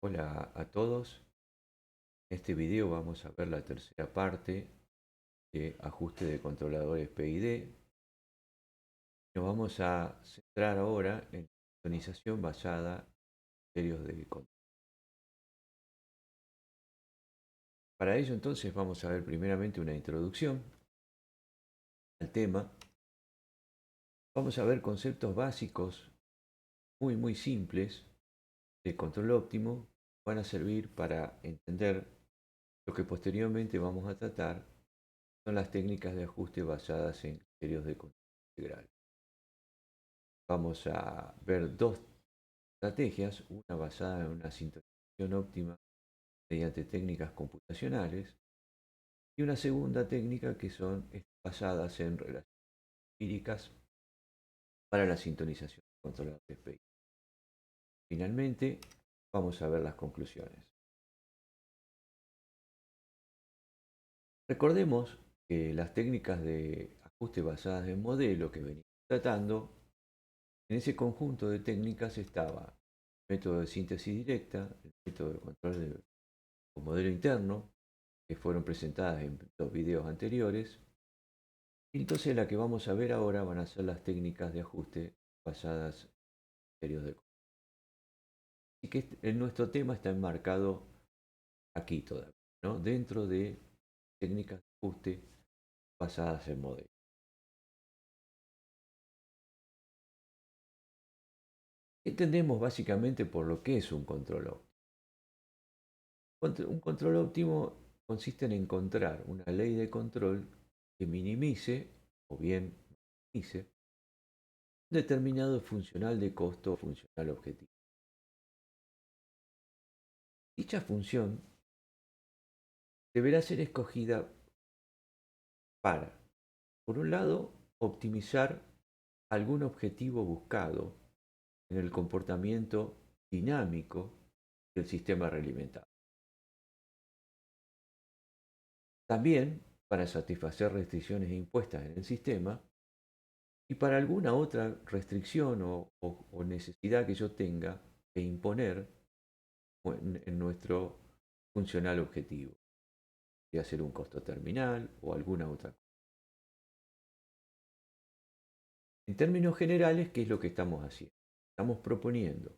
Hola a todos. En este video vamos a ver la tercera parte de ajuste de controladores PID. Nos vamos a centrar ahora en sintonización basada en criterios de control. Para ello entonces vamos a ver primeramente una introducción al tema. Vamos a ver conceptos básicos muy simples de control óptimo que van a servir para entender lo que posteriormente vamos a tratar son las técnicas de ajuste basadas en criterios de control integral. Vamos a ver dos estrategias, una basada en una sintonización óptima mediante técnicas computacionales y una segunda técnica que son basadas en relaciones empíricas para la sintonización de controladores PI. Finalmente, vamos a ver las conclusiones. Recordemos que las técnicas de ajuste basadas en modelo que venimos tratando, en ese conjunto de técnicas estaba el método de síntesis directa, el método de control de modelo interno, que fueron presentadas en los videos anteriores. Y entonces la que vamos a ver ahora van a ser las técnicas de ajuste basadas en criterios de control. Así que nuestro tema está enmarcado aquí todavía, ¿no? Dentro de técnicas de ajuste basadas en modelos. ¿Qué entendemos básicamente por lo que es un control óptimo? Un control óptimo consiste en encontrar una ley de control que minimice o bien maximice un determinado funcional de costo o funcional objetivo. Dicha función deberá ser escogida para, por un lado, optimizar algún objetivo buscado en el comportamiento dinámico del sistema realimentado. También para satisfacer restricciones impuestas en el sistema y para alguna otra restricción o necesidad que yo tenga de imponer en nuestro funcional objetivo, de hacer un costo terminal o alguna otra cosa. En términos generales, ¿qué es lo que estamos haciendo? Estamos proponiendo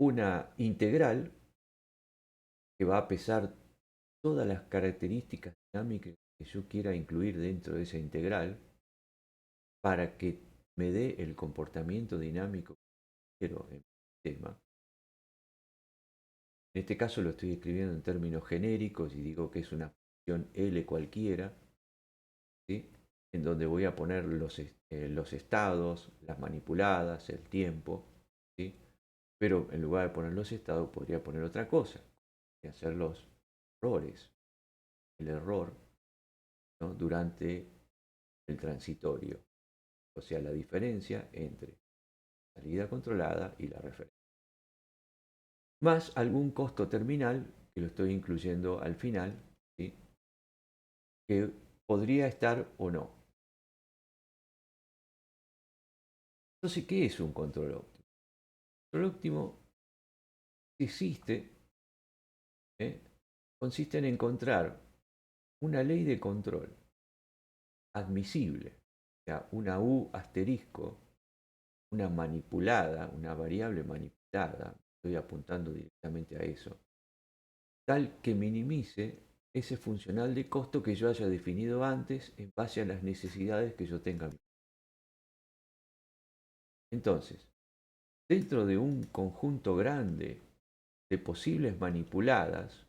una integral que va a pesar todas las características dinámicas que yo quiera incluir dentro de esa integral para que me dé el comportamiento dinámico que quiero en el sistema. En este caso lo estoy escribiendo en términos genéricos y digo que es una función L cualquiera, ¿sí? En donde voy a poner los estados, las manipuladas, el tiempo, ¿sí? Pero en lugar de poner los estados podría poner otra cosa, y hacer los errores, el error, ¿no? Durante el transitorio, o sea, la diferencia entre salida controlada y la referencia. Más algún costo terminal, que lo estoy incluyendo al final, ¿sí? Que podría estar o no. Entonces, ¿qué es un control óptimo? Un control óptimo existe, ¿eh? Consiste en encontrar una ley de control admisible, o sea, una U asterisco, una manipulada, una variable manipulada, estoy apuntando directamente a eso, tal que minimice ese funcional de costo que yo haya definido antes en base a las necesidades que yo tenga. Entonces, dentro de un conjunto grande de posibles manipuladas,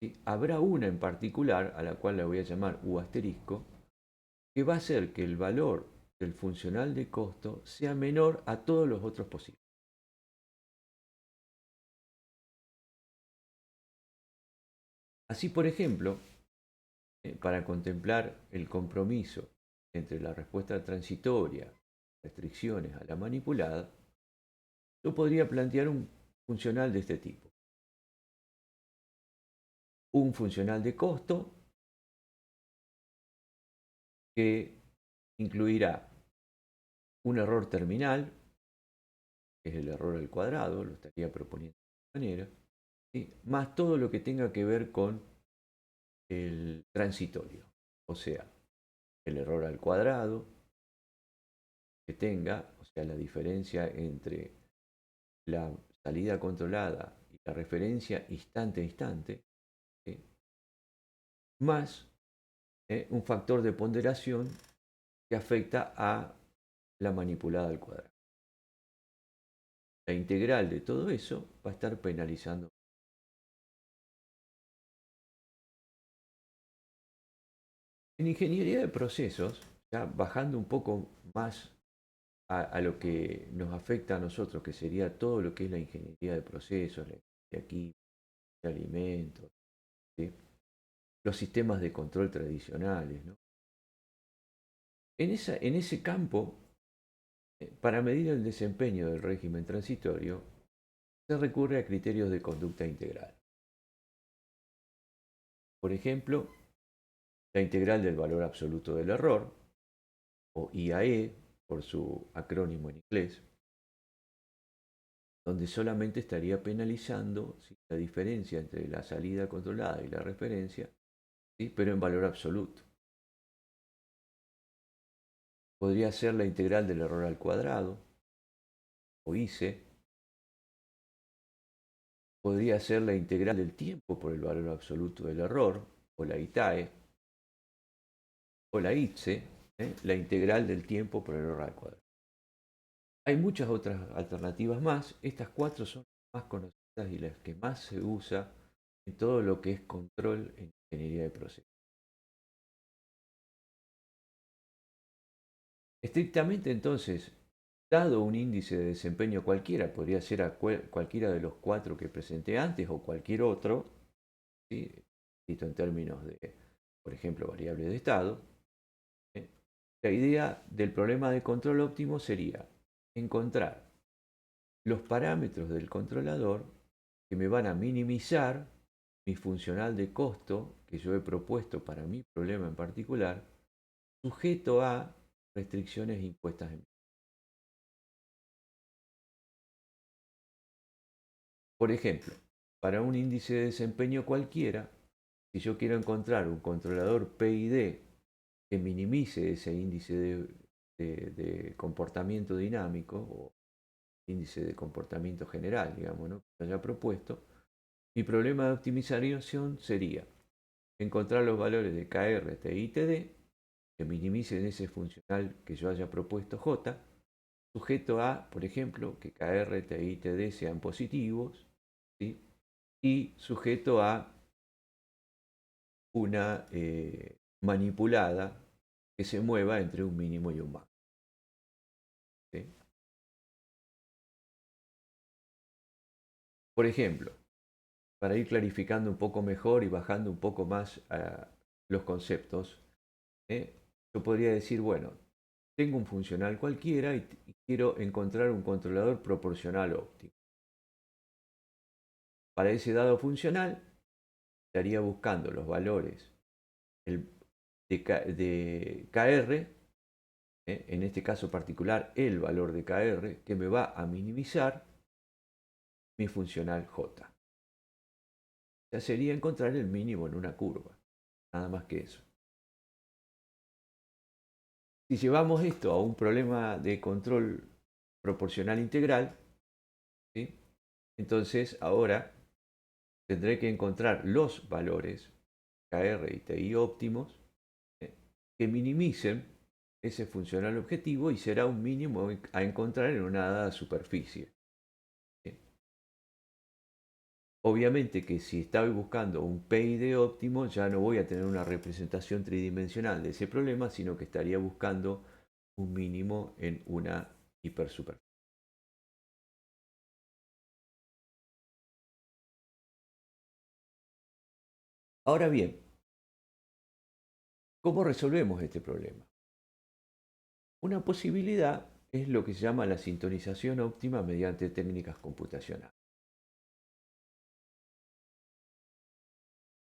¿sí? Habrá una en particular, a la cual la voy a llamar U asterisco, que va a hacer que el valor del funcional de costo sea menor a todos los otros posibles. Así, por ejemplo, para contemplar el compromiso entre la respuesta transitoria, restricciones a la manipulada, yo podría plantear un funcional de este tipo. Un funcional de costo que incluirá un error terminal que es el error al cuadrado, lo estaría proponiendo de esta manera, ¿sí? Más todo lo que tenga que ver con el transitorio, o sea, el error al cuadrado que tenga, o sea, la diferencia entre la salida controlada y la referencia instante a instante, ¿sí? Más un factor de ponderación que afecta a la manipulada al cuadrado. La integral de todo eso va a estar penalizando. En ingeniería de procesos, ya bajando un poco más a lo que nos afecta a nosotros, que sería todo lo que es la ingeniería de procesos, la ingeniería química, de alimentos, ¿sí? Los sistemas de control tradicionales, ¿no? En ese campo, para medir el desempeño del régimen transitorio, se recurre a criterios de conducta integral. Por ejemplo, la integral del valor absoluto del error, o IAE, por su acrónimo en inglés, donde solamente estaría penalizando, ¿sí?, la diferencia entre la salida controlada y la referencia, ¿sí?, pero en valor absoluto. Podría ser la integral del error al cuadrado, o ICE. Podría ser la integral del tiempo por el valor absoluto del error, o la ITAE, o la ITSE, la integral del tiempo por el error al cuadrado. Hay muchas otras alternativas más. Estas cuatro son las más conocidas y las que más se usa en todo lo que es control en ingeniería de procesos. Estrictamente entonces, dado un índice de desempeño cualquiera, podría ser a cualquiera de los cuatro que presenté antes o cualquier otro, ¿sí?, escrito en términos de, por ejemplo, variable de estado, ¿eh? La idea del problema de control óptimo sería encontrar los parámetros del controlador que me van a minimizar mi funcional de costo que yo he propuesto para mi problema en particular, sujeto a restricciones impuestas en. Por ejemplo, para un índice de desempeño cualquiera, si yo quiero encontrar un controlador PID que minimice ese índice de comportamiento dinámico o índice de comportamiento general, digamos, ¿no?, que haya propuesto, mi problema de optimización sería encontrar los valores de KR, TI y TD que minimicen ese funcional que yo haya propuesto J, sujeto a, por ejemplo, que KR, TI y TD sean positivos, ¿sí?, y sujeto a una manipulada que se mueva entre un mínimo y un máximo, ¿sí? Por ejemplo, para ir clarificando un poco mejor y bajando un poco más los conceptos, ¿eh?, yo podría decir, bueno, tengo un funcional cualquiera y quiero encontrar un controlador proporcional óptimo. Para ese dado funcional, estaría buscando los valores de KR, en este caso particular el valor de KR, que me va a minimizar mi funcional J. Ya sería encontrar el mínimo en una curva, nada más que eso. Si llevamos esto a un problema de control proporcional integral, ¿sí?, entonces ahora tendré que encontrar los valores KR y TI óptimos, ¿eh?, que minimicen ese funcional objetivo y será un mínimo a encontrar en una dada superficie, ¿sí? Obviamente que si estoy buscando un PID óptimo, ya no voy a tener una representación tridimensional de ese problema, sino que estaría buscando un mínimo en una hipersuperficie. Ahora bien, ¿cómo resolvemos este problema? Una posibilidad es lo que se llama la sintonización óptima mediante técnicas computacionales.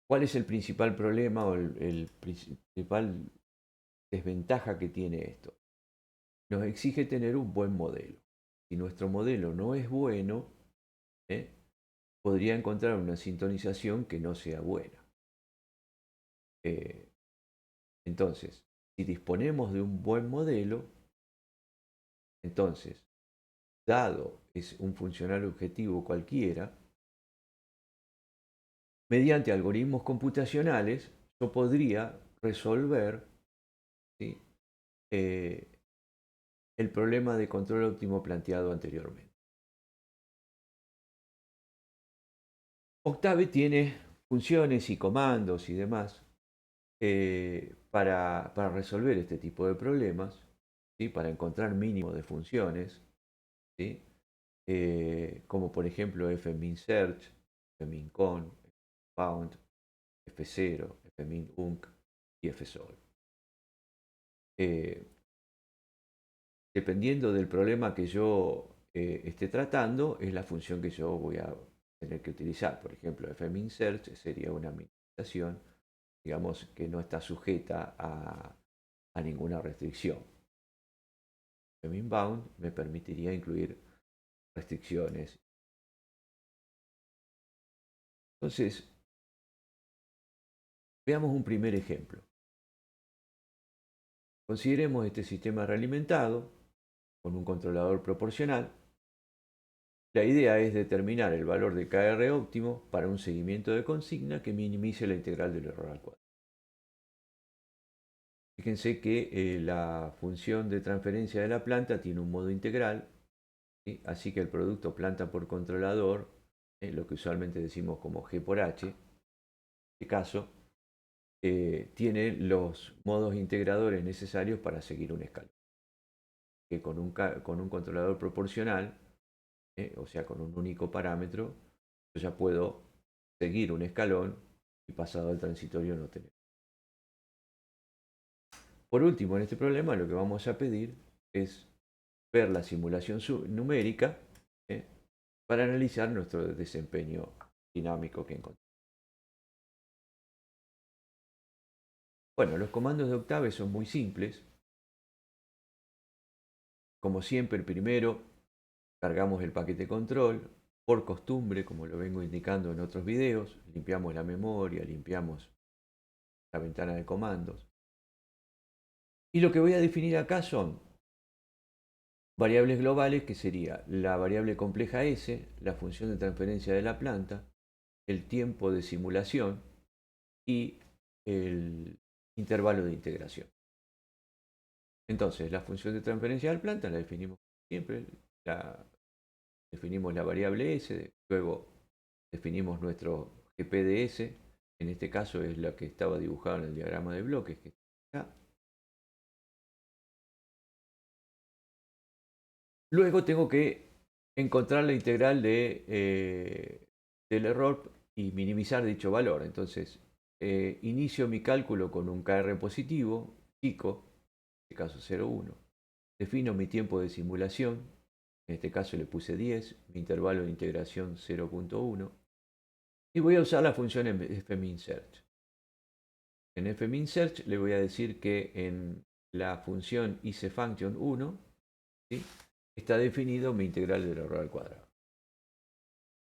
¿Cuál es el principal problema o el principal desventaja que tiene esto? Nos exige tener un buen modelo. si nuestro modelo no es bueno, ¿eh? Podría encontrar una sintonización que no sea buena. Eh, entonces, si disponemos de un buen modelo, entonces, dado es un funcional objetivo cualquiera, mediante algoritmos computacionales, yo podría resolver, ¿sí? eh, el problema de control óptimo planteado anteriormente. Octave tiene funciones y comandos y demás para resolver este tipo de problemas, ¿sí? Para encontrar mínimo de funciones, ¿sí? Como por ejemplo fmin search, fmin con, found, f0, fmin unc y fsolve. Eh, Dependiendo del problema que yo esté tratando, es la función que yo voy a tener que utilizar. Por ejemplo, fmin search sería una minimización, digamos, que no está sujeta a ninguna restricción. Fmin bound me permitiría incluir restricciones. Entonces, veamos un primer ejemplo. Consideremos este sistema realimentado con un controlador proporcional. La idea es determinar el valor de KR óptimo para un seguimiento de consigna que minimice la integral del error al cuadrado. Fíjense que la función de transferencia de la planta tiene un modo integral, ¿sí? Así que el producto planta por controlador, lo que usualmente decimos como G por H, en este caso, tiene los modos integradores necesarios para seguir un escalón. Que con un controlador proporcional, o sea, con un único parámetro, yo ya puedo seguir un escalón y pasado al transitorio no tener. Por último, en este problema lo que vamos a pedir es ver la simulación numérica para analizar nuestro desempeño dinámico que encontramos. Bueno, los comandos de Octave son muy simples. Como siempre, el primero, cargamos el paquete control. Por costumbre, como lo vengo indicando en otros videos, limpiamos la memoria, limpiamos la ventana de comandos. Y lo que voy a definir acá son variables globales, que sería la variable compleja S, la función de transferencia de la planta, el tiempo de simulación y el intervalo de integración. Entonces, la función de transferencia de la planta la definimos siempre, definimos la variable S, luego definimos nuestro GPDS, en este caso es la que estaba dibujada en el diagrama de bloques que está acá. Luego tengo que encontrar la integral del error y minimizar dicho valor. Entonces, inicio mi cálculo con un KR positivo, chico, en este caso 0,1. Defino mi tiempo de simulación, en este caso le puse 10, mi intervalo de integración 0,1. Y voy a usar la función fminSearch. En fminSearch le voy a decir que en la función isFunction1, ¿sí?, está definido mi integral del error al cuadrado,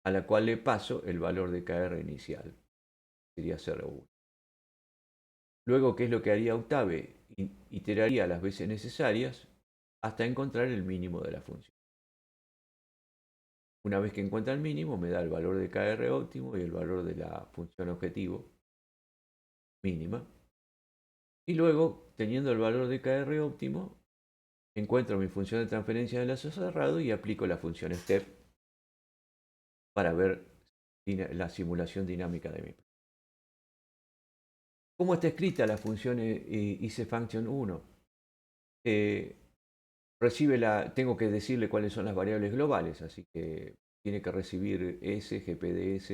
a la cual le paso el valor de KR inicial, sería 0,1. Luego, ¿qué es lo que haría Octave? Iteraría las veces necesarias hasta encontrar el mínimo de la función. Una vez que encuentra el mínimo, me da el valor de KR óptimo y el valor de la función objetivo mínima. Y luego, teniendo el valor de KR óptimo, encuentro mi función de transferencia de lazo cerrado y aplico la función step para ver la simulación dinámica de mi. ¿Cómo está escrita la función isFunction1? Tengo que decirle cuáles son las variables globales, así que tiene que recibir S, GPDS,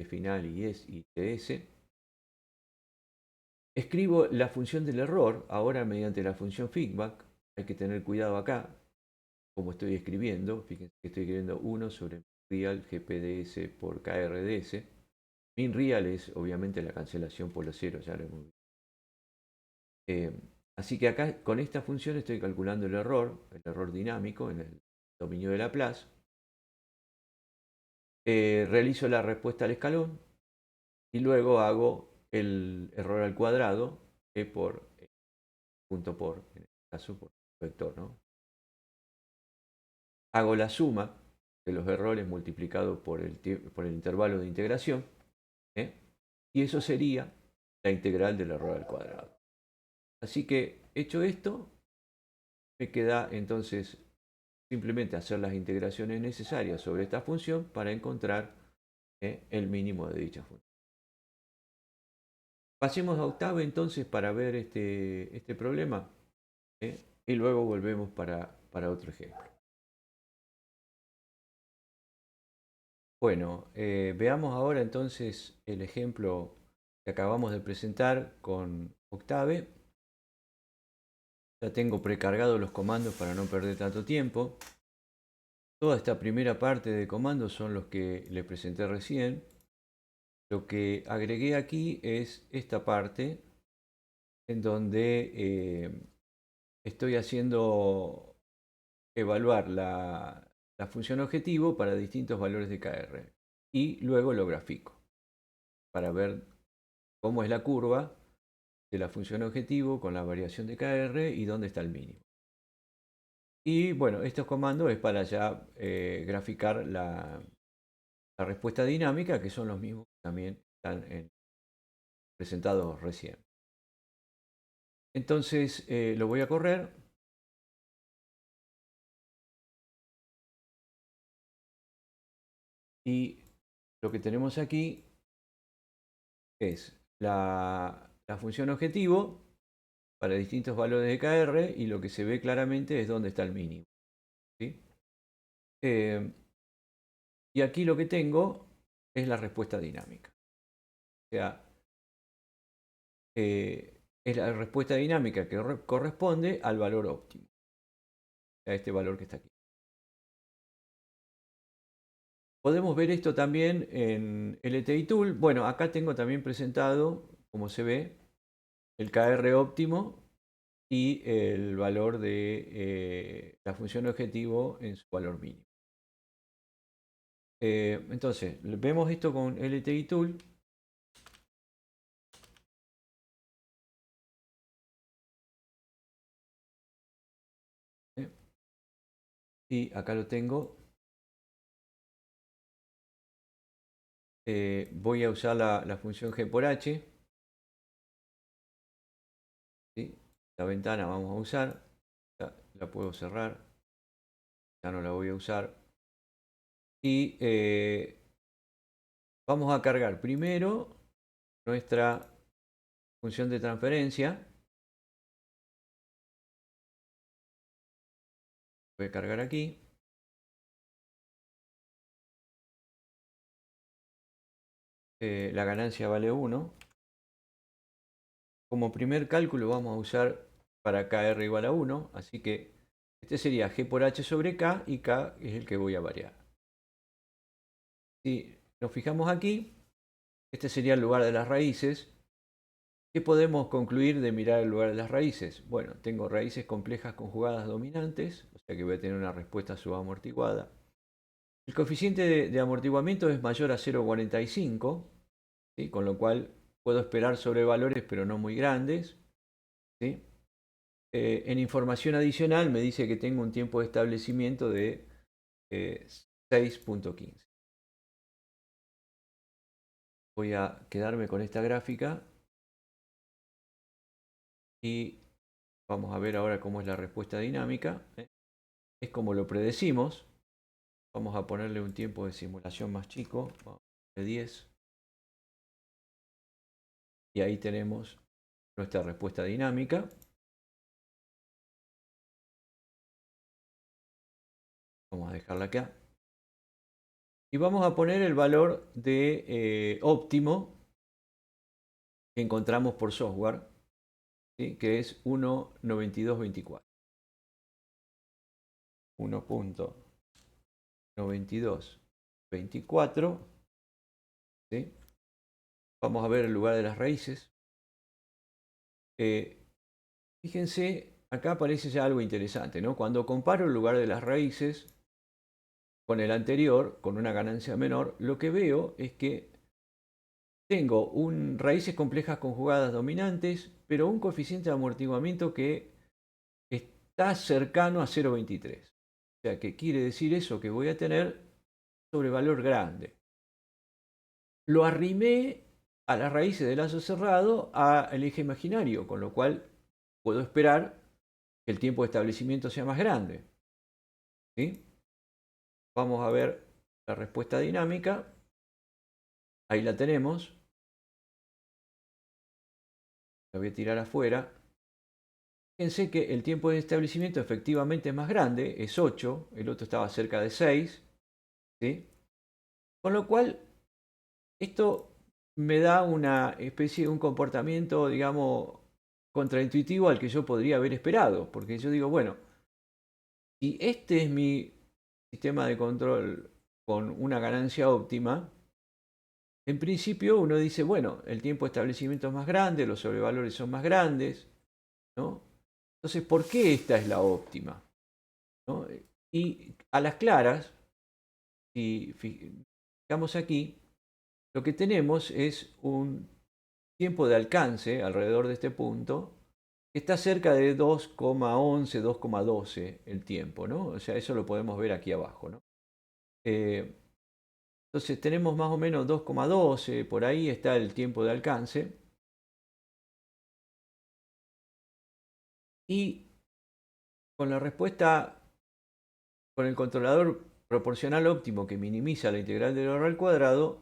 final y TS. Escribo la función del error, ahora mediante la función feedback. Hay que tener cuidado acá, como estoy escribiendo. Fíjense que estoy escribiendo 1 sobre real GPDS por KRDS. Min real es obviamente la cancelación por los ceros, ya lo hemos visto. Así que acá con esta función estoy calculando el error dinámico en el dominio de Laplace. Realizo la respuesta al escalón y luego hago el error al cuadrado por punto por, en este caso, por vector, ¿no? Hago la suma de los errores multiplicado por el intervalo de integración, ¿eh? Y eso sería la integral del error al cuadrado. Así que, hecho esto, me queda entonces simplemente hacer las integraciones necesarias sobre esta función para encontrar el mínimo de dicha función. Pasemos a octavo entonces para ver este problema, y luego volvemos para otro ejemplo. Bueno, veamos ahora entonces el ejemplo que acabamos de presentar con Octave. Ya tengo precargados los comandos para no perder tanto tiempo. Toda esta primera parte de comandos son los que les presenté recién. Lo que agregué aquí es esta parte en donde estoy haciendo evaluar la función objetivo para distintos valores de KR. Y luego lo grafico para ver cómo es la curva de la función objetivo con la variación de KR y dónde está el mínimo. Y bueno, estos comandos es para ya graficar la respuesta dinámica, que son los mismos que también están presentados recién. Entonces lo voy a correr. Y lo que tenemos aquí es la función objetivo para distintos valores de KR y lo que se ve claramente es dónde está el mínimo, ¿sí? Y aquí lo que tengo es la respuesta dinámica. O sea, es la respuesta dinámica que corresponde al valor óptimo, a este valor que está aquí. Podemos ver esto también en LTI Tool. Bueno, acá tengo también presentado, como se ve, el KR óptimo y el valor de la función objetivo en su valor mínimo. Entonces, vemos esto con LTI Tool. Y acá lo tengo. Voy a usar la función g por h. ¿Sí? La ventana vamos a usar. La puedo cerrar. Ya no la voy a usar. Y vamos a cargar primero nuestra función de transferencia. Voy a cargar aquí. La ganancia vale 1. Como primer cálculo vamos a usar para KR igual a 1. Así que este sería G por H sobre K y K es el que voy a variar. Si nos fijamos aquí, este sería el lugar de las raíces. ¿Qué podemos concluir de mirar el lugar de las raíces? Bueno, tengo raíces complejas conjugadas dominantes, o sea que voy a tener una respuesta subamortiguada. El coeficiente de amortiguamiento es mayor a 0,45, ¿sí? Con lo cual puedo esperar sobrevalores pero no muy grandes, ¿sí? En información adicional me dice que tengo un tiempo de establecimiento de 6.15. Voy a quedarme con esta gráfica y vamos a ver ahora cómo es la respuesta dinámica. Es como lo predecimos. Vamos a ponerle un tiempo de simulación más chico, de 10. Y ahí tenemos nuestra respuesta dinámica. Vamos a dejarla acá. Y vamos a poner el valor de óptimo que encontramos por software, ¿sí? Que es 1.9224. 1.9224. ¿Sí? Vamos a ver el lugar de las raíces. Fíjense, acá aparece ya algo interesante, ¿no? Cuando comparo el lugar de las raíces, con el anterior, con una ganancia menor, lo que veo es que tengo raíces complejas conjugadas dominantes, pero un coeficiente de amortiguamiento que está cercano a 0,23. O sea, que quiere decir eso que voy a tener sobrevalor grande. Lo arrimé a las raíces del lazo cerrado al eje imaginario, con lo cual puedo esperar que el tiempo de establecimiento sea más grande. ¿Sí? Vamos a ver la respuesta dinámica. Ahí la tenemos. La voy a tirar afuera. Fíjense que el tiempo de establecimiento efectivamente es más grande, es 8, el otro estaba cerca de 6. ¿Sí? Con lo cual, esto me da una especie de un comportamiento, digamos, contraintuitivo al que yo podría haber esperado. Porque yo digo, bueno, si este es mi sistema de control con una ganancia óptima, en principio uno dice, bueno, el tiempo de establecimiento es más grande, los sobrevalores son más grandes, ¿no? Entonces, ¿por qué esta es la óptima? ¿No? Y a las claras, si fijamos aquí, lo que tenemos es un tiempo de alcance alrededor de este punto que está cerca de 2,11, 2,12 el tiempo, ¿no? O sea, eso lo podemos ver aquí abajo, ¿no? Entonces tenemos más o menos 2,12, por ahí está el tiempo de alcance. Y con la respuesta, con el controlador proporcional óptimo que minimiza la integral del error al cuadrado,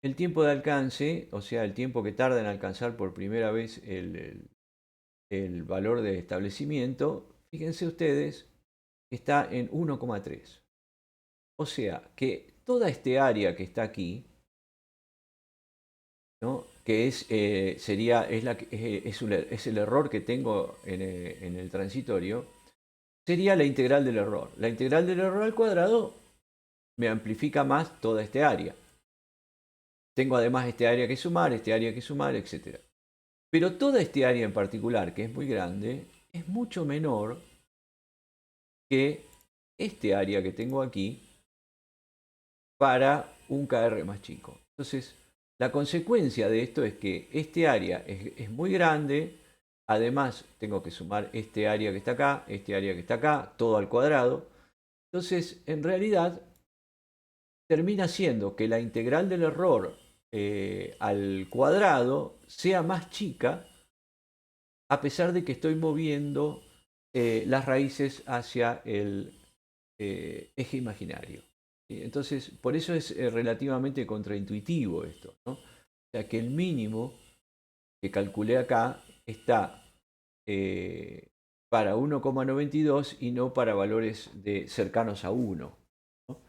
el tiempo de alcance, o sea, el tiempo que tarda en alcanzar por primera vez el valor de establecimiento, fíjense ustedes, está en 1,3. O sea, que toda este área que está aquí, ¿no? Que es, es el error que tengo en el transitorio, sería la integral del error. La integral del error al cuadrado me amplifica más toda este área. Tengo además este área que sumar, etc. Pero toda este área en particular, que es muy grande, es mucho menor que este área que tengo aquí para un KR más chico. Entonces, la consecuencia de esto es que este área es muy grande, además tengo que sumar este área que está acá, este área que está acá, todo al cuadrado. Entonces, en realidad, termina siendo que la integral del error al cuadrado sea más chica, a pesar de que estoy moviendo las raíces hacia el eje imaginario. Entonces, por eso es relativamente contraintuitivo esto, ¿no? O sea, que el mínimo que calculé acá está para 1,92 y no para valores cercanos a 1. ¿No?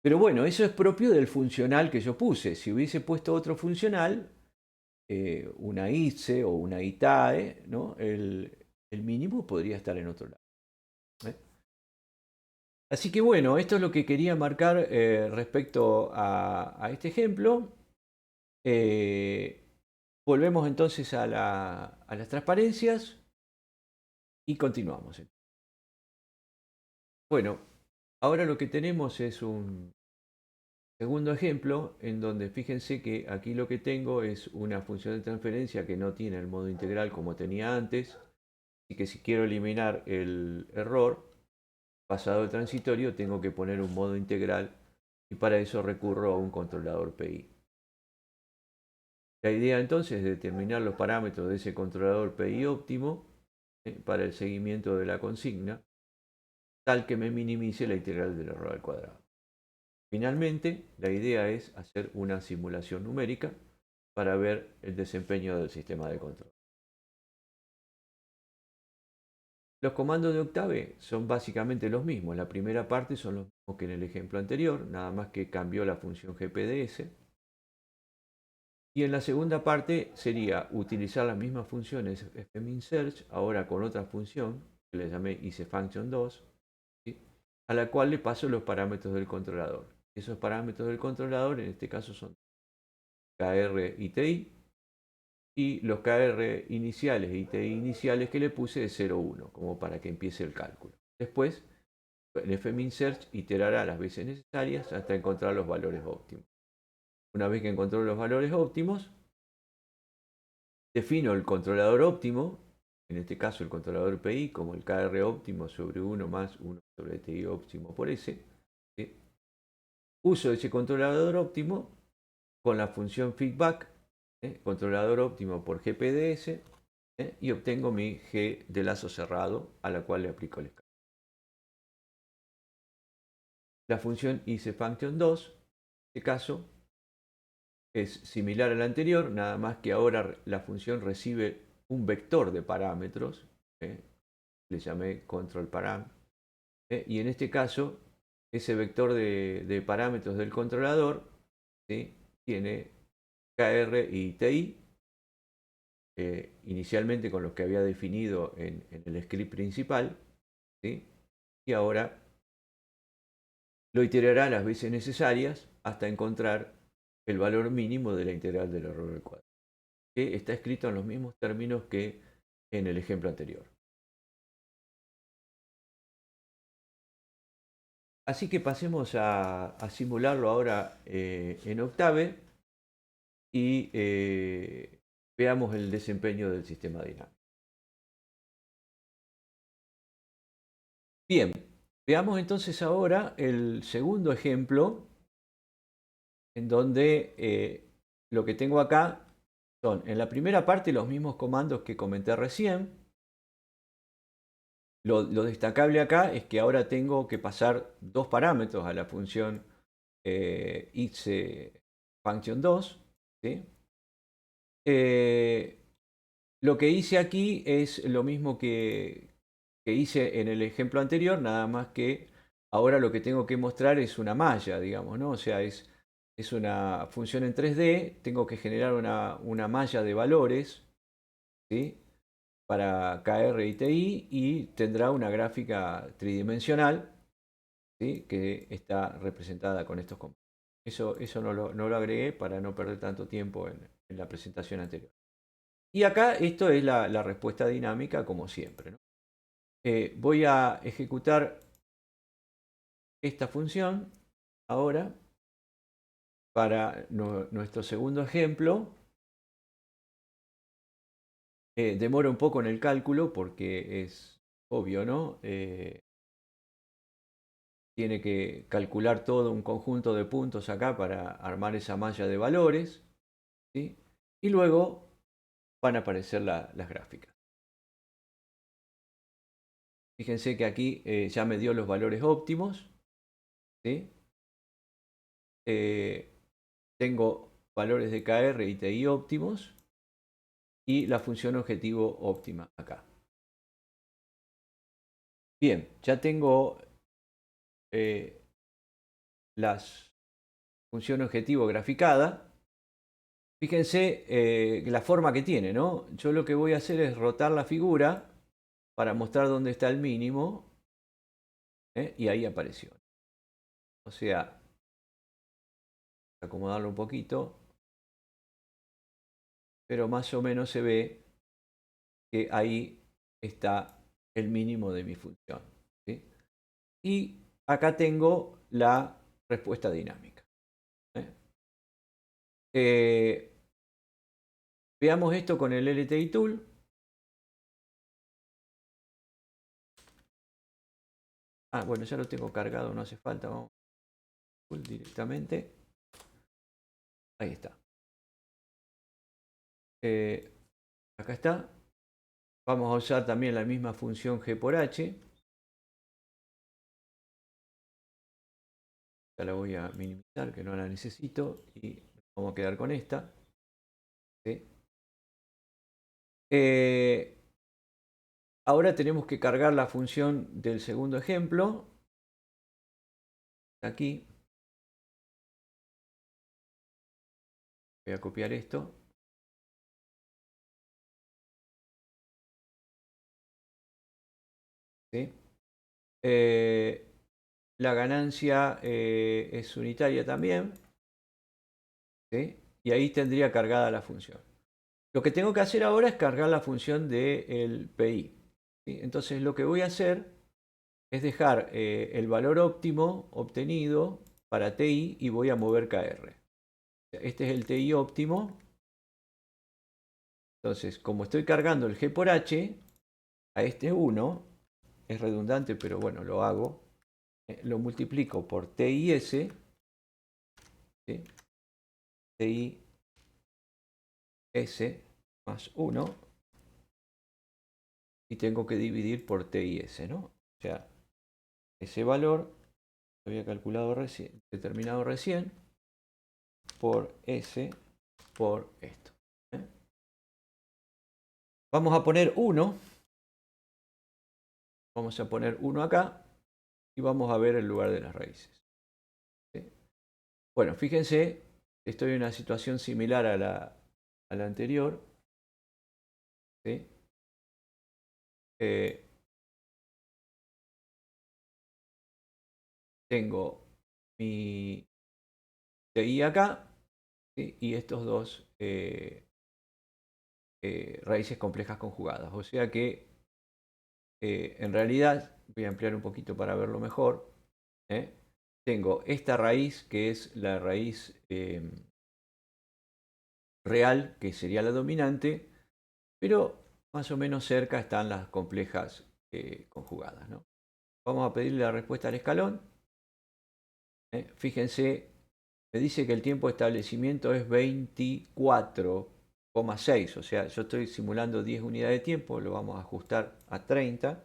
Pero bueno, eso es propio del funcional que yo puse. Si hubiese puesto otro funcional, una ITSE o una ITAE, ¿no? El mínimo podría estar en otro lado. ¿Eh? Así que bueno, esto es lo que quería marcar respecto a este ejemplo. Volvemos entonces a las transparencias y continuamos. Bueno, ahora lo que tenemos es un segundo ejemplo en donde fíjense que aquí lo que tengo es una función de transferencia que no tiene el modo integral como tenía antes, y que si quiero eliminar el error pasado el transitorio tengo que poner un modo integral y para eso recurro a un controlador PI. La idea entonces es determinar los parámetros de ese controlador PI óptimo para el seguimiento de la consigna, tal que me minimice la integral del error al cuadrado. Finalmente, la idea es hacer una simulación numérica para ver el desempeño del sistema de control. Los comandos de Octave son básicamente los mismos. La primera parte son los mismos que en el ejemplo anterior, nada más que cambió la función GPDS. Y en la segunda parte sería utilizar las mismas funciones fminsearch, ahora con otra función, que le llamé isFunction2, ¿sí? A la cual le paso los parámetros del controlador. Esos parámetros del controlador en este caso son KR y TI, y los KR iniciales y TI iniciales que le puse de 0,1, como para que empiece el cálculo. Después el fmin search iterará las veces necesarias hasta encontrar los valores óptimos. Una vez que encontró los valores óptimos, defino el controlador óptimo, en este caso el controlador PI, como el KR óptimo sobre 1 más 1 sobre TI óptimo por S. ¿Sí? Uso ese controlador óptimo con la función feedback, controlador óptimo por GPDS, y obtengo mi G de lazo cerrado a la cual le aplico el escala. La función isFunction2, en este caso, es similar a la anterior, nada más que ahora la función recibe un vector de parámetros, le llamé control param, y en este caso ese vector de parámetros del controlador, ¿sí?, tiene KR y TI, inicialmente con los que había definido en el script principal, ¿sí?, y ahora lo iterará las veces necesarias hasta encontrar el valor mínimo de la integral del error del cuadro, que está escrito en los mismos términos que en el ejemplo anterior. Así que pasemos a simularlo ahora en Octave y veamos el desempeño del sistema dinámico. Bien, veamos entonces ahora el segundo ejemplo, en donde lo que tengo acá son en la primera parte los mismos comandos que comenté recién. Lo destacable acá es que ahora tengo que pasar dos parámetros a la función isFunction2. ¿Sí? Lo que hice aquí es lo mismo que hice en el ejemplo anterior, nada más que ahora lo que tengo que mostrar es una malla, digamos, ¿no? O sea, es una función en 3D, tengo que generar una malla de valores, ¿sí?, para KR y TI, y tendrá una gráfica tridimensional, ¿sí?, que está representada con estos comandos. Eso no lo agregué para no perder tanto tiempo en la presentación anterior. Y acá esto es la respuesta dinámica como siempre, ¿no? Voy a ejecutar esta función ahora para nuestro segundo ejemplo. Demora un poco en el cálculo porque es obvio, ¿no? Tiene que calcular todo un conjunto de puntos acá para armar esa malla de valores, ¿sí? Y luego van a aparecer las gráficas. Fíjense que aquí ya me dio los valores óptimos, ¿sí? Tengo valores de KR y TI óptimos y la función objetivo óptima acá. Bien, ya tengo las función objetivo graficada. Fíjense la forma que tiene, ¿no? Yo lo que voy a hacer es rotar la figura para mostrar dónde está el mínimo, y ahí apareció. O sea, acomodarlo un poquito, pero más o menos se ve que ahí está el mínimo de mi función, ¿sí? Y acá tengo la respuesta dinámica. Veamos esto con el LTI Tool. Bueno, ya lo tengo cargado, no hace falta. Vamos directamente. Ahí está. Acá está. Vamos a usar también la misma función G por H. Ya la voy a minimizar, que no la necesito. Y vamos a quedar con esta. ¿Sí? Ahora tenemos que cargar la función del segundo ejemplo. Aquí. Voy a copiar esto. ¿Sí? La ganancia es unitaria también. ¿Sí? Y ahí tendría cargada la función. Lo que tengo que hacer ahora es cargar la función del PI. ¿Sí? Entonces lo que voy a hacer es dejar el valor óptimo obtenido para TI y voy a mover KR. Este es el TI óptimo. Entonces, como estoy cargando el G por H, a este 1, es redundante, pero bueno, lo hago. Lo multiplico por TIS, ¿sí? TIS más 1, y tengo que dividir por TIS, ¿no? O sea, ese valor lo había calculado recién, determinado recién, por S por esto. ¿eh? Vamos a poner 1. Vamos a poner 1 acá y vamos a ver el lugar de las raíces. ¿sí? Bueno, fíjense, estoy en una situación similar a la anterior. ¿sí? Tengo mi TI acá, ¿sí? Y estos dos raíces complejas conjugadas. O sea que en realidad, voy a ampliar un poquito para verlo mejor, ¿eh? Tengo esta raíz que es la raíz real, que sería la dominante, pero más o menos cerca están las complejas conjugadas, ¿no? Vamos a pedirle la respuesta al escalón. Fíjense, me dice que el tiempo de establecimiento es 24,6, o sea, yo estoy simulando 10 unidades de tiempo, lo vamos a ajustar a 30.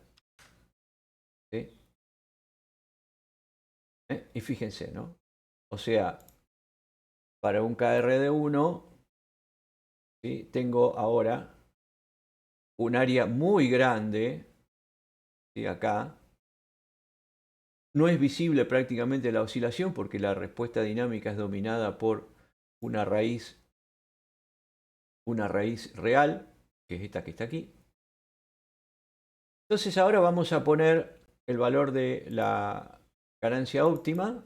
¿sí? Y fíjense, ¿no? O sea, para un KR de 1, ¿sí? Tengo ahora un área muy grande, ¿sí? Acá. No es visible prácticamente la oscilación porque la respuesta dinámica es dominada por una raíz real, que es esta que está aquí. Entonces ahora vamos a poner el valor de la ganancia óptima.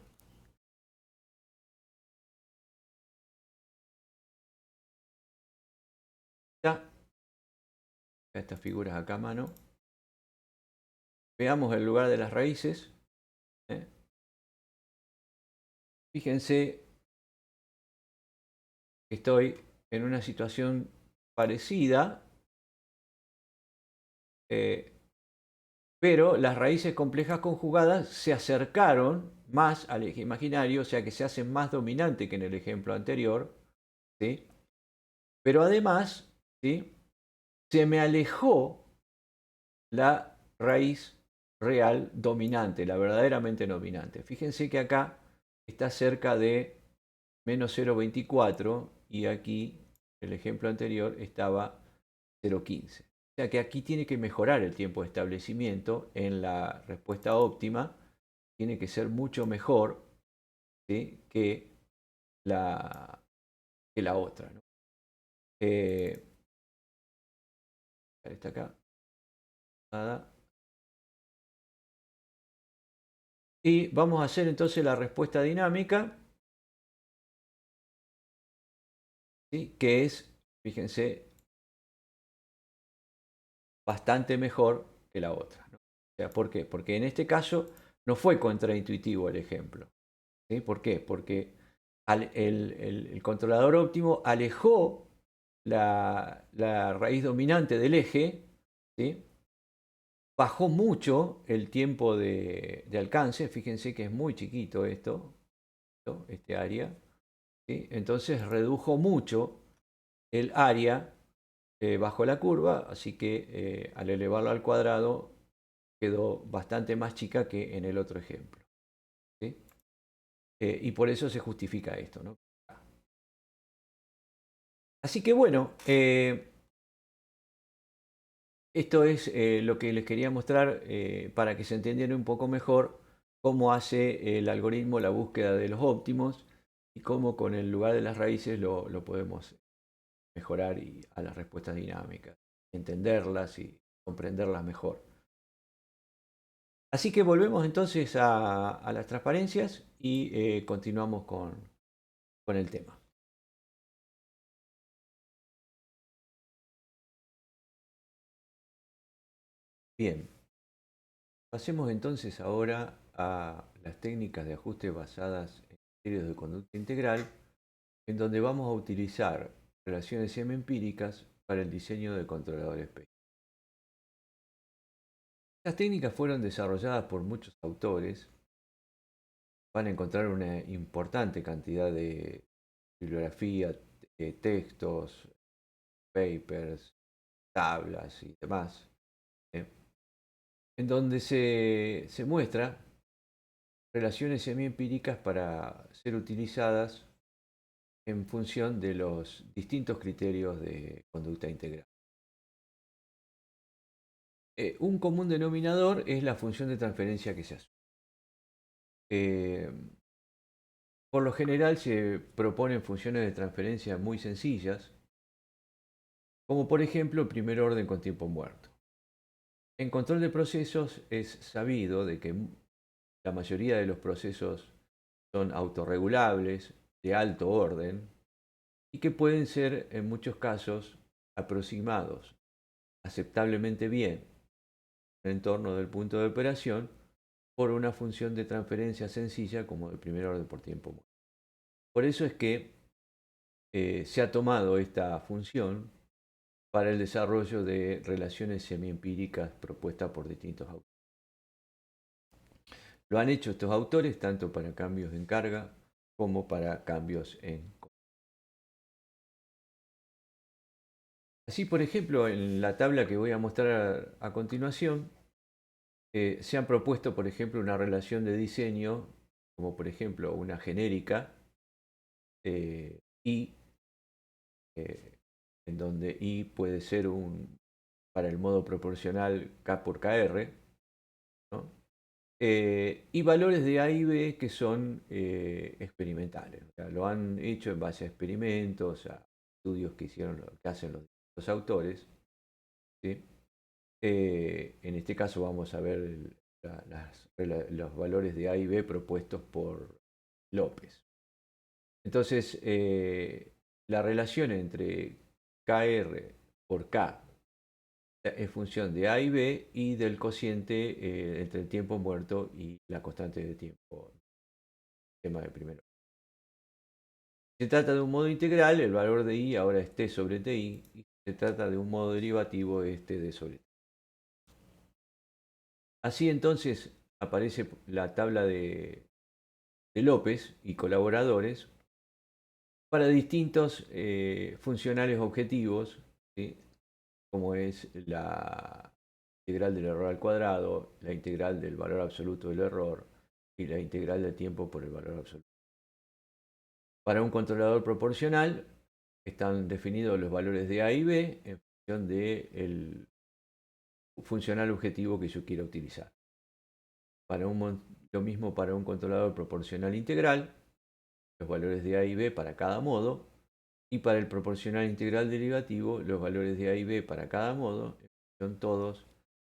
Ya. Estas figuras acá a mano. Veamos el lugar de las raíces. Fíjense que estoy en una situación parecida, pero las raíces complejas conjugadas se acercaron más al eje imaginario, o sea que se hacen más dominante que en el ejemplo anterior, ¿sí? Pero además, ¿sí? Se me alejó la raíz real dominante, la verdaderamente dominante. Fíjense que acá está cerca de menos 0,24 y aquí, el ejemplo anterior, estaba 0,15. O sea que aquí tiene que mejorar el tiempo de establecimiento en la respuesta óptima, tiene que ser mucho mejor, ¿sí? que la otra. ¿no? Está acá. Nada. Y vamos a hacer entonces la respuesta dinámica, ¿sí? Que es, fíjense, bastante mejor que la otra. ¿no? O sea, ¿por qué? Porque en este caso no fue contraintuitivo el ejemplo. ¿sí? ¿Por qué? Porque el controlador óptimo alejó la raíz dominante del eje, ¿sí? Bajó mucho el tiempo de alcance, fíjense que es muy chiquito esto, este área, ¿sí? Entonces redujo mucho el área bajo la curva, así que al elevarlo al cuadrado quedó bastante más chica que en el otro ejemplo. ¿sí? Y por eso se justifica esto. ¿no? Así que bueno, esto es lo que les quería mostrar para que se entendiera un poco mejor cómo hace el algoritmo la búsqueda de los óptimos y cómo con el lugar de las raíces lo podemos mejorar a las respuestas dinámicas, entenderlas y comprenderlas mejor. Así que volvemos entonces a las transparencias y continuamos con el tema. Bien. Pasemos entonces ahora a las técnicas de ajuste basadas en criterios de conducta integral, en donde vamos a utilizar relaciones semiempíricas para el diseño de controladores PI. Estas técnicas fueron desarrolladas por muchos autores. Van a encontrar una importante cantidad de bibliografía, textos, papers, tablas y demás, ¿eh? En donde se muestra relaciones semiempíricas para ser utilizadas en función de los distintos criterios de conducta integral. Un común denominador es la función de transferencia que se asume. Por lo general se proponen funciones de transferencia muy sencillas, como por ejemplo el primer orden con tiempo muerto. En control de procesos es sabido de que la mayoría de los procesos son autorregulables, de alto orden, y que pueden ser en muchos casos aproximados aceptablemente bien en el entorno del punto de operación por una función de transferencia sencilla como el primer orden por tiempo muerto. Por eso es que se ha tomado esta función para el desarrollo de relaciones semiempíricas propuestas por distintos autores. Lo han hecho estos autores tanto para cambios en carga como para cambios en... Así, por ejemplo, en la tabla que voy a mostrar a continuación, se han propuesto, por ejemplo, una relación de diseño, como por ejemplo una genérica, I, eh, en donde I puede ser para el modo proporcional K por KR, ¿no? Y valores de A y B que son experimentales. O sea, lo han hecho en base a experimentos, a estudios que hacen los autores, ¿sí? En este caso vamos a ver los valores de A y B propuestos por López. Entonces, la relación entre KR por K es función de A y B y del cociente entre el tiempo muerto y la constante de tiempo, tema de primero. Se trata de un modo integral, el valor de I ahora es T sobre TI, y se trata de un modo derivativo, es TD sobre T. Así entonces aparece la tabla de López y colaboradores para distintos funcionales objetivos, ¿sí? Como es la integral del error al cuadrado, la integral del valor absoluto del error y la integral del tiempo por el valor absoluto. Para un controlador proporcional están definidos los valores de A y B en función del funcional objetivo que yo quiera utilizar. Lo mismo para un controlador proporcional integral, los valores de A y B para cada modo, y para el proporcional integral derivativo, los valores de A y B para cada modo son todos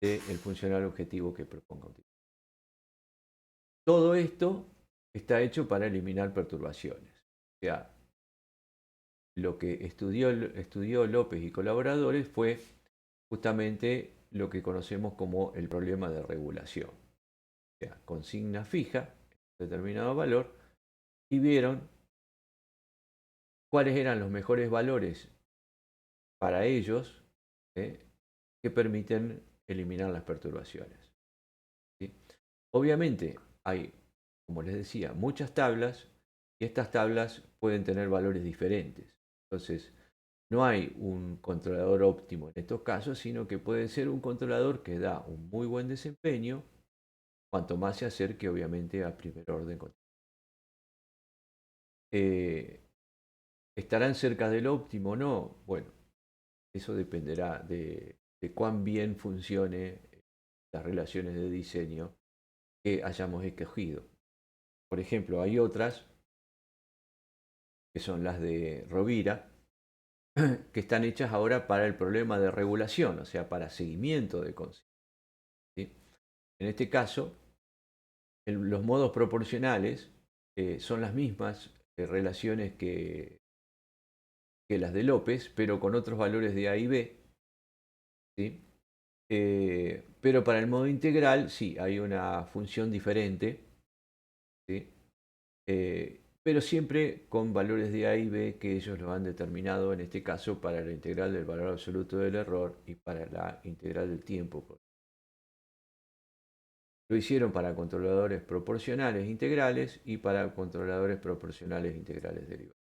del funcional objetivo que proponga utilizar. Todo esto está hecho para eliminar perturbaciones. O sea, lo que estudió López y colaboradores fue justamente lo que conocemos como el problema de regulación. O sea, consigna fija, determinado valor, y vieron cuáles eran los mejores valores para ellos, que permiten eliminar las perturbaciones, ¿sí? Obviamente hay, como les decía, muchas tablas y estas tablas pueden tener valores diferentes. Entonces, no hay un controlador óptimo en estos casos, sino que puede ser un controlador que da un muy buen desempeño, cuanto más se acerque obviamente al primer orden. Eh, ¿Estarán cerca del óptimo o no? Bueno, eso dependerá de cuán bien funcione las relaciones de diseño que hayamos escogido. Por ejemplo, hay otras, que son las de Rovira, que están hechas ahora para el problema de regulación, o sea, para seguimiento de consignas, ¿sí? En este caso, los modos proporcionales son las mismas relaciones que las de López, pero con otros valores de A y B, ¿sí? Pero para el modo integral, sí, hay una función diferente, ¿sí? Pero siempre con valores de A y B que ellos lo han determinado, en este caso, para la integral del valor absoluto del error y para la integral del tiempo. Lo hicieron para controladores proporcionales integrales y para controladores proporcionales integrales derivados.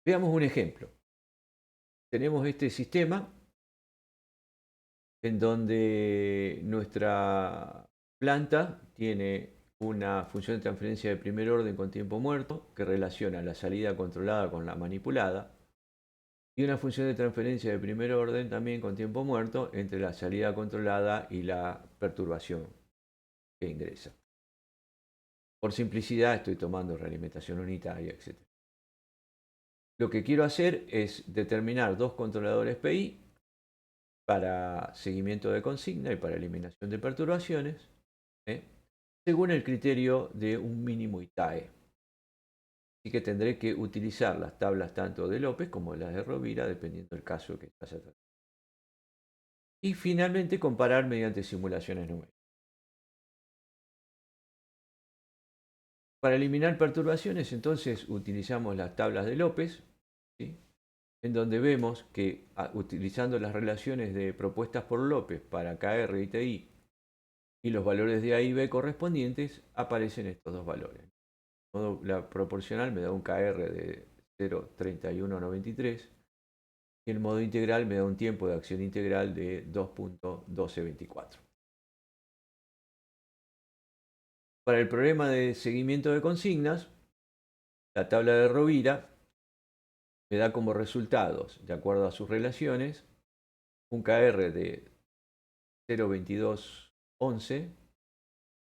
Veamos un ejemplo. Tenemos este sistema en donde nuestra planta tiene una función de transferencia de primer orden con tiempo muerto que relaciona la salida controlada con la manipulada y una función de transferencia de primer orden también con tiempo muerto entre la salida controlada y la perturbación que ingresa. Por simplicidad estoy tomando realimentación unitaria, etc. Lo que quiero hacer es determinar dos controladores PI para seguimiento de consigna y para eliminación de perturbaciones, ¿eh? Según el criterio de un mínimo ITAE. Así que tendré que utilizar las tablas tanto de López como las de Rovira, dependiendo del caso que vaya a tratar. Y finalmente comparar mediante simulaciones numéricas. Para eliminar perturbaciones, entonces utilizamos las tablas de López, ¿sí? En donde vemos que utilizando las relaciones de propuestas por López para KR y TI y los valores de A y B correspondientes, aparecen estos dos valores. La proporcional me da un KR de 0,3193 y el modo integral me da un tiempo de acción integral de 2.1224. Para el problema de seguimiento de consignas, la tabla de Rovira me da como resultados, de acuerdo a sus relaciones, un KR de 0,2211,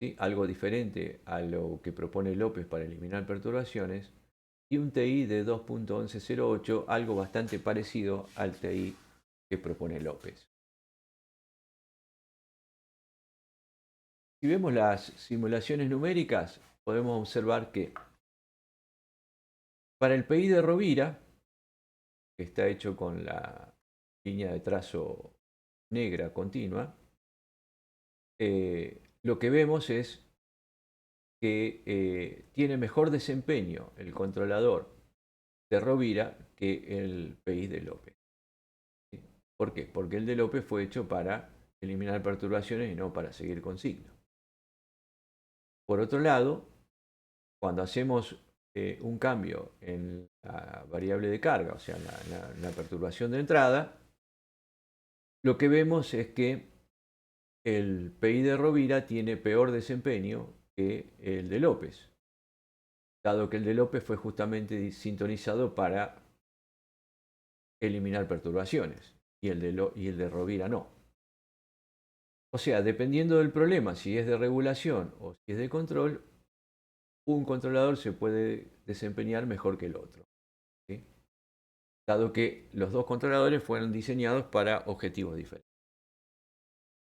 ¿sí? Algo diferente a lo que propone López para eliminar perturbaciones, y un TI de 2.1108, algo bastante parecido al TI que propone López. Si vemos las simulaciones numéricas, podemos observar que para el PI de Rovira, que está hecho con la línea de trazo negra continua, lo que vemos es que tiene mejor desempeño el controlador de Rovira que el PI de López. ¿Sí? ¿Por qué? Porque el de López fue hecho para eliminar perturbaciones y no para seguir consigna. Por otro lado, cuando hacemos un cambio en la variable de carga, o sea, la perturbación de entrada, lo que vemos es que el PI de Rovira tiene peor desempeño que el de López, dado que el de López fue justamente sintonizado para eliminar perturbaciones y el de Rovira no. O sea, dependiendo del problema, si es de regulación o si es de control, un controlador se puede desempeñar mejor que el otro, ¿sí? Dado que los dos controladores fueron diseñados para objetivos diferentes.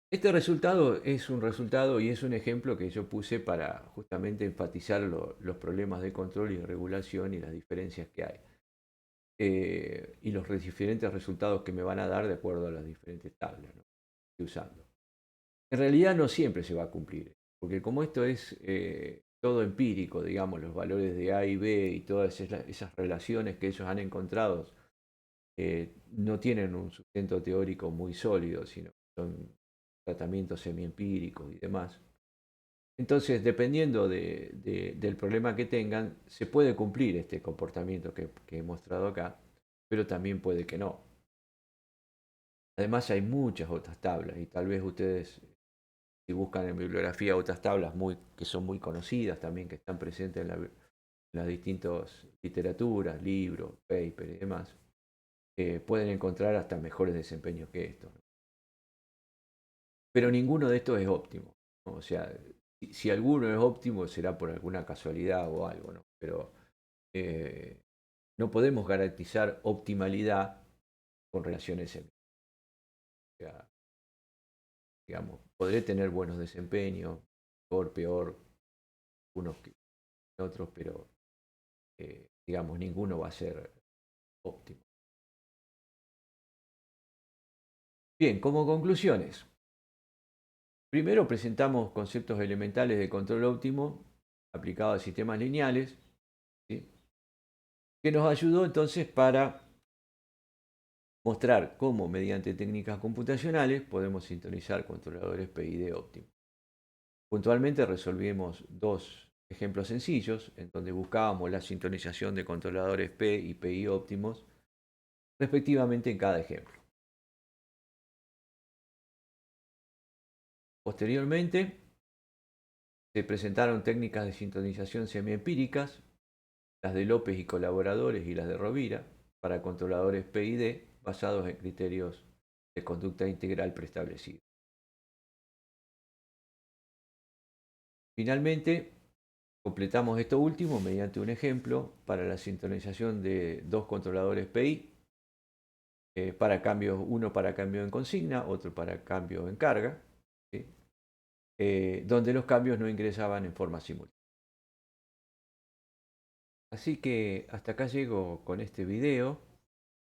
Este resultado es un resultado y es un ejemplo que yo puse para justamente enfatizar los problemas de control y de regulación y las diferencias que hay. Y los diferentes resultados que me van a dar de acuerdo a las diferentes tablas, ¿no?, que estoy usando. En realidad no siempre se va a cumplir, porque como esto es todo empírico, digamos, los valores de A y B y todas esas relaciones que ellos han encontrado no tienen un sustento teórico muy sólido, sino que son tratamientos semiempíricos y demás. Entonces, dependiendo del problema que tengan, se puede cumplir este comportamiento que he mostrado acá, pero también puede que no. Además, hay muchas otras tablas y tal vez ustedes, si buscan en bibliografía otras tablas que son muy conocidas también, que están presentes en las distintas literaturas, libros, papers y demás, pueden encontrar hasta mejores desempeños que estos, ¿no? Pero ninguno de estos es óptimo, ¿no? O sea, si alguno es óptimo será por alguna casualidad o algo, ¿no? Pero eh, no podemos garantizar optimalidad con relaciones en. O sea, digamos, podré tener buenos desempeños, peor, unos que otros, pero digamos, ninguno va a ser óptimo. Bien, como conclusiones. Primero presentamos conceptos elementales de control óptimo aplicado a sistemas lineales, ¿sí? Que nos ayudó entonces para mostrar cómo mediante técnicas computacionales podemos sintonizar controladores PID óptimos. Puntualmente resolvimos dos ejemplos sencillos en donde buscábamos la sintonización de controladores P y PI óptimos respectivamente en cada ejemplo. Posteriormente se presentaron técnicas de sintonización semiempíricas, las de López y colaboradores y las de Rovira, para controladores PID basados en criterios de conducta integral preestablecidos. Finalmente, completamos esto último mediante un ejemplo para la sintonización de dos controladores PI, para cambios, uno para cambio en consigna, otro para cambio en carga, ¿sí? Donde los cambios no ingresaban en forma simultánea. Así que hasta acá llego con este video.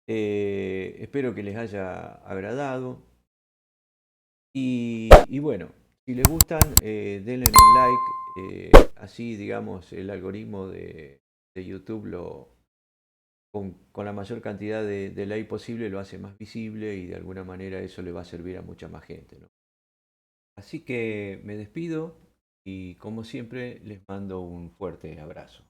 Espero que les haya agradado. Y bueno, si les gustan, denle un like. Así, digamos, el algoritmo de YouTube con la mayor cantidad de like posible lo hace más visible y de alguna manera eso le va a servir a mucha más gente, ¿no? Así que me despido y como siempre les mando un fuerte abrazo.